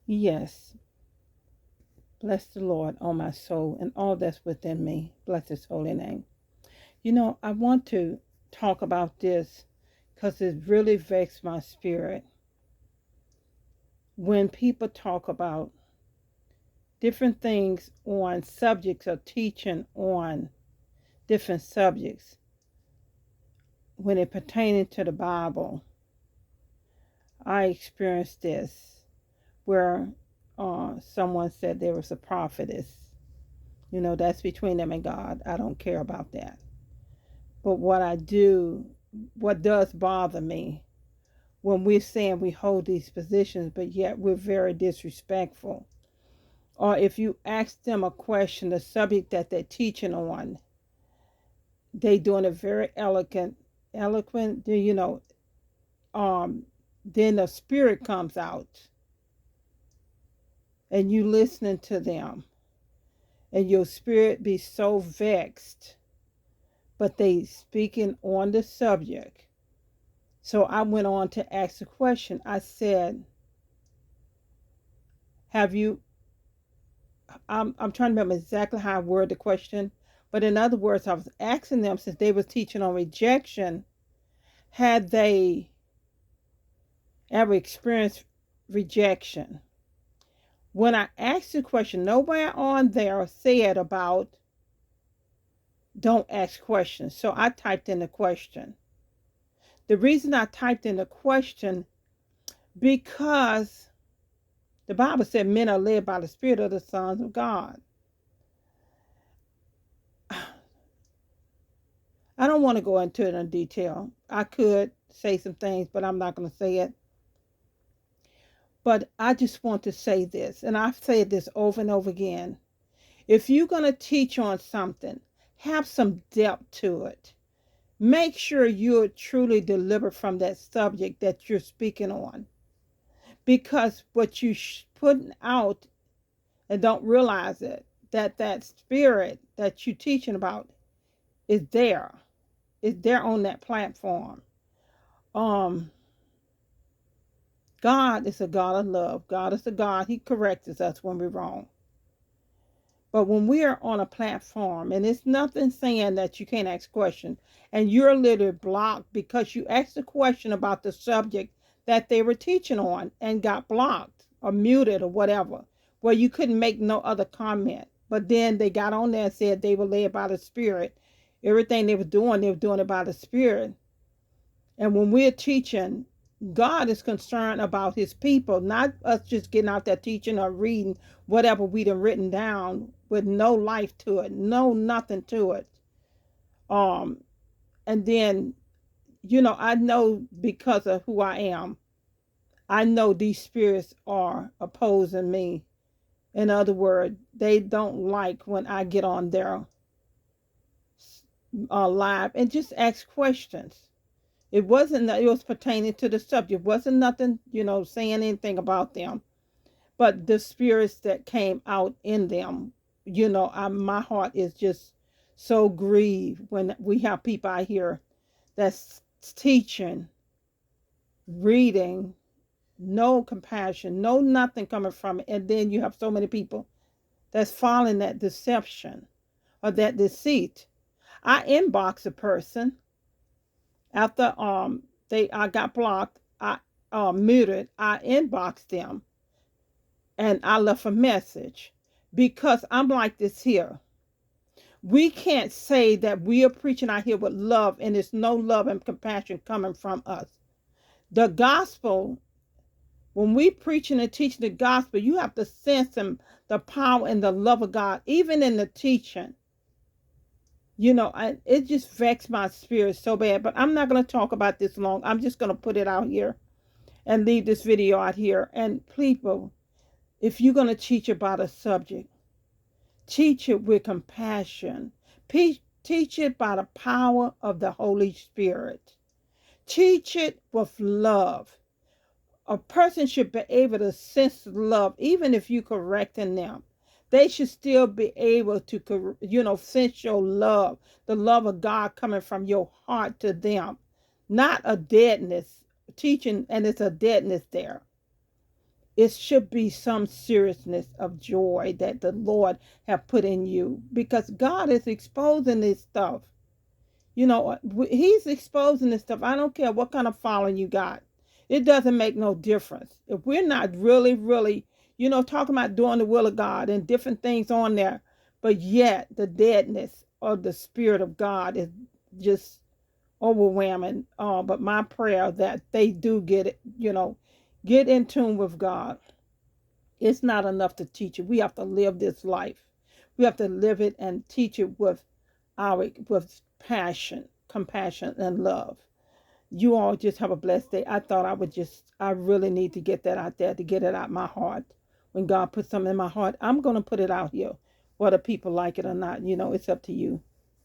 Yes, bless the Lord, oh my soul, and all that's within me. Bless his holy name. I want to talk about this because it really vexed my spirit when people talk about different things on subjects or teaching on different subjects when it pertaining to the Bible. I experienced this where someone said there was a prophetess. That's between them and God. I don't care about that. But what does bother me when we're saying we hold these positions, but yet we're very disrespectful. Or if you ask them a question, the subject that they're teaching on, they doing it very eloquent, then the spirit comes out and you listening to them and your spirit be so vexed, but they speaking on the subject. So I went on to ask a question. I said, have you, I'm trying to remember exactly how I worded the question, but in other words, I was asking them, since they was teaching on rejection, had they ever experienced rejection? When I asked the question, nowhere on there said about don't ask questions. So I typed in the question. The reason I typed in the question, because the Bible said men are led by the Spirit of the sons of God. I don't want to go into it in detail. I could say some things, but I'm not going to say it. But I just want to say this, and I've said this over and over again. If you're going to teach on something, have some depth to it. Make sure you're truly delivered from that subject that you're speaking on. Because what you're putting out and don't realize it, that spirit that you're teaching about is there. It's there on that platform. Um, God is a God of love. God is a God. He corrects us when we're wrong. But when we are on a platform, and it's nothing saying that you can't ask questions, and you're literally blocked because you asked a question about the subject that they were teaching on and got blocked or muted or whatever, where you couldn't make no other comment. But then they got on there and said they were led by the Spirit. Everything they were doing it by the Spirit. And when we're teaching, God is concerned about his people, not us just getting out there teaching or reading whatever we'd have written down with no life to it, no nothing to it. Um, and then, I know because of who I am, I know these spirits are opposing me. In other words, they don't like when I get on their live and just ask questions. It wasn't that it was pertaining to the subject. It wasn't nothing, saying anything about them. But the spirits that came out in them, my heart is just so grieved when we have people out here that's teaching, reading, no compassion, no nothing coming from it. And then you have so many people that's following that deception or that deceit. I inbox a person after I got blocked, I muted, I inboxed them and I left a message because I'm like this here. We can't say that we are preaching out here with love and there's no love and compassion coming from us. The gospel, when we preaching and teaching the gospel, you have to sense the power and the love of God, even in the teaching. It just vexed my spirit so bad, but I'm not going to talk about this long. I'm just going to put it out here and leave this video out here. And people, if you're going to teach about a subject, teach it with compassion. Teach it by the power of the Holy Spirit. Teach it with love. A person should be able to sense love, even if you're correcting them. They should still be able to, sense your love, the love of God coming from your heart to them, not a deadness teaching, and it's a deadness there. it should be some seriousness of joy that the Lord have put in you, because God is exposing this stuff. He's exposing this stuff. I don't care what kind of following you got. It doesn't make no difference. If we're not really, really, talking about doing the will of God and different things on there, but yet the deadness of the Spirit of God is just overwhelming. But my prayer that they do get it, get in tune with God. It's not enough to teach it. We have to live this life. We have to live it and teach it with passion, compassion, and love. You all just have a blessed day. I thought I really need to get that out there, to get it out my heart. When God puts something in my heart, I'm going to put it out here. Whether people like it or not, it's up to you.